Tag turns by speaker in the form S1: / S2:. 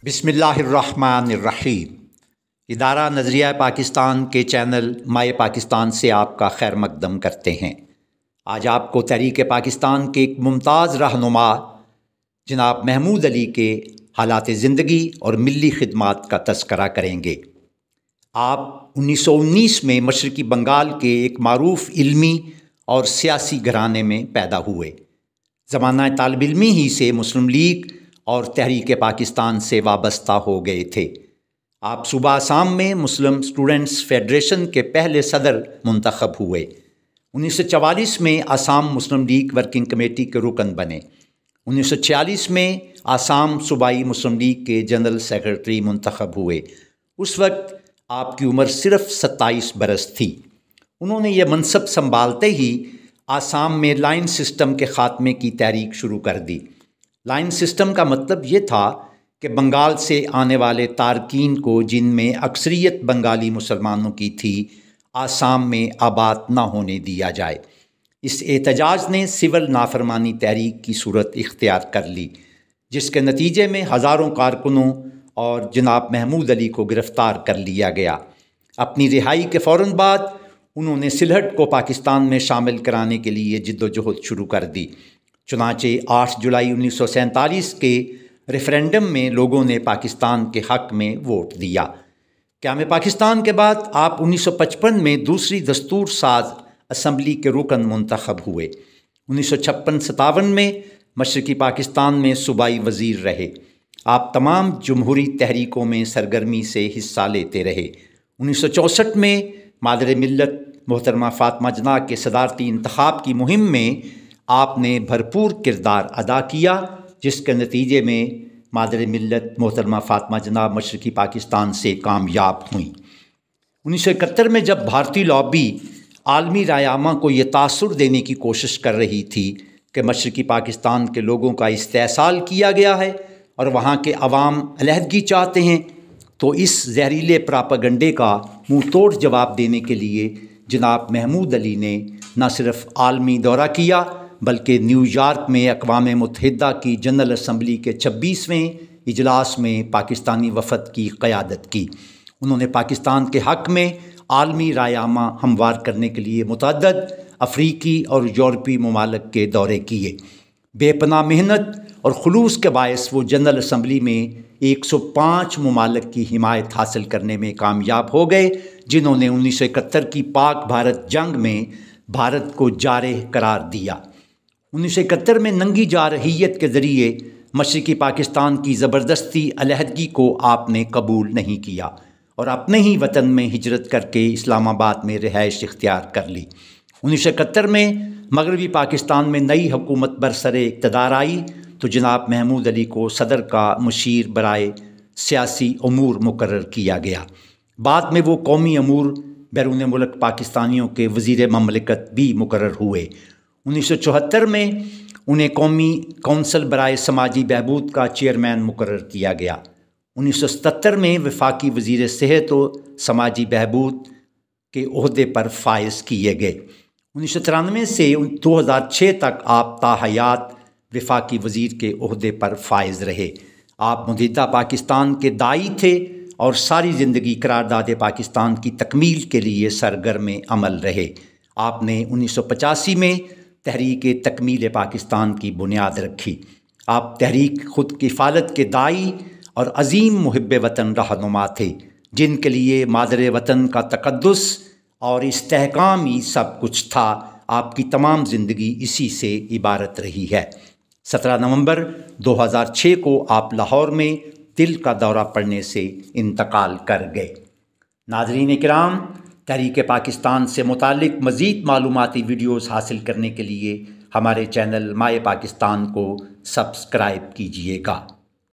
S1: بسم اللہ الرحمن الرحیم۔ ادارہ نظریہ پاکستان کے چینل مائے پاکستان سے آپ کا خیر مقدم کرتے ہیں۔ آج آپ کو تحریک پاکستان کے ایک ممتاز رہنما جناب محمود علی کے حالات زندگی اور ملی خدمات کا تذکرہ کریں گے۔ آپ 1919 میں مشرقی بنگال کے ایک معروف علمی اور سیاسی گھرانے میں پیدا ہوئے۔ زمانہ طالب علمی ہی سے مسلم لیگ اور تحریک پاکستان سے وابستہ ہو گئے تھے۔ آپ صوبہ آسام میں مسلم اسٹوڈنٹس فیڈریشن کے پہلے صدر منتخب ہوئے۔ 1944 میں آسام مسلم لیگ ورکنگ کمیٹی کے رکن بنے۔ 1946 میں آسام صوبائی مسلم لیگ کے جنرل سیکرٹری منتخب ہوئے۔ اس وقت آپ کی عمر صرف 27 برس تھی۔ انہوں نے یہ منصب سنبھالتے ہی آسام میں لائن سسٹم کے خاتمے کی تحریک شروع کر دی۔ لائن سسٹم کا مطلب یہ تھا کہ بنگال سے آنے والے تارکین کو، جن میں اکثریت بنگالی مسلمانوں کی تھی، آسام میں آباد نہ ہونے دیا جائے۔ اس احتجاج نے سول نافرمانی تحریک کی صورت اختیار کر لی، جس کے نتیجے میں ہزاروں کارکنوں اور جناب محمود علی کو گرفتار کر لیا گیا۔ اپنی رہائی کے فوراً بعد انہوں نے سلہٹ کو پاکستان میں شامل کرانے کے لیے جدوجہد شروع کر دی۔ چنانچہ 8 جولائی 1947 کے ریفرینڈم میں لوگوں نے پاکستان کے حق میں ووٹ دیا۔ قیام پاکستان کے بعد آپ 1955 میں دوسری دستور ساز اسمبلی کے رکن منتخب ہوئے۔ 1956-57 میں مشرقی پاکستان میں صوبائی وزیر رہے۔ آپ تمام جمہوری تحریکوں میں سرگرمی سے حصہ لیتے رہے۔ 1964 میں مادر ملت محترمہ فاطمہ جناح کے صدارتی انتخاب کی مہم میں آپ نے بھرپور کردار ادا کیا، جس کے نتیجے میں مادر ملت محترمہ فاطمہ جناح مشرقی پاکستان سے کامیاب ہوئیں۔ 1971 میں جب بھارتی لابی عالمی رائے عامہ کو یہ تاثر دینے کی کوشش کر رہی تھی کہ مشرقی پاکستان کے لوگوں کا استحصال کیا گیا ہے اور وہاں کے عوام علیحدگی چاہتے ہیں، تو اس زہریلے پراپیگنڈے کا منہ توڑ جواب دینے کے لیے جناب محمود علی نے نہ صرف عالمی دورہ کیا بلکہ نیو یارک میں اقوام متحدہ کی جنرل اسمبلی کے 26ویں اجلاس میں پاکستانی وفد کی قیادت کی۔ انہوں نے پاکستان کے حق میں عالمی رائے عامہ ہموار کرنے کے لیے متعدد افریقی اور یورپی ممالک کے دورے کیے۔ بے پناہ محنت اور خلوص کے باعث وہ جنرل اسمبلی میں 105 ممالک کی حمایت حاصل کرنے میں کامیاب ہو گئے، جنہوں نے 1971 کی پاک بھارت جنگ میں بھارت کو جارح قرار دیا۔ 1971 میں ننگی جارحیت کے ذریعے مشرقی پاکستان کی زبردستی علیحدگی کو آپ نے قبول نہیں کیا اور اپنے ہی وطن میں ہجرت کر کے اسلام آباد میں رہائش اختیار کر لی۔ 1971 میں مغربی پاکستان میں نئی حکومت برسر اقتدار آئی تو جناب محمود علی کو صدر کا مشیر برائے سیاسی امور مقرر کیا گیا۔ بعد میں وہ قومی امور بیرون ملک پاکستانیوں کے وزیر مملکت بھی مقرر ہوئے۔ 1974 میں انہیں قومی کونسل برائے سماجی بہبود کا چیئرمین مقرر کیا گیا۔ 1977 میں وفاقی وزیر صحت و سماجی بہبود کے عہدے پر فائز کیے گئے۔ 1993 سے 2006 تک آپ تاحیات وفاقی وزیر کے عہدے پر فائز رہے۔ آپ متحدہ پاکستان کے داعی تھے اور ساری زندگی قرارداد پاکستان کی تکمیل کے لیے سرگرم عمل رہے۔ آپ نے 1985 میں تحریک تکمیل پاکستان کی بنیاد رکھی۔ آپ تحریک خود کفالت کے داعی اور عظیم محب وطن رہنما تھے، جن کے لیے مادر وطن کا تقدس اور استحکام ہی سب کچھ تھا۔ آپ کی تمام زندگی اسی سے عبارت رہی ہے۔ 17 نومبر 2006 کو آپ لاہور میں دل کا دورہ پڑنے سے انتقال کر گئے۔ ناظرین کرام، تحریک پاکستان سے متعلق مزید معلوماتی ویڈیوز حاصل کرنے کے لیے ہمارے چینل مائے پاکستان کو سبسکرائب کیجیے گا۔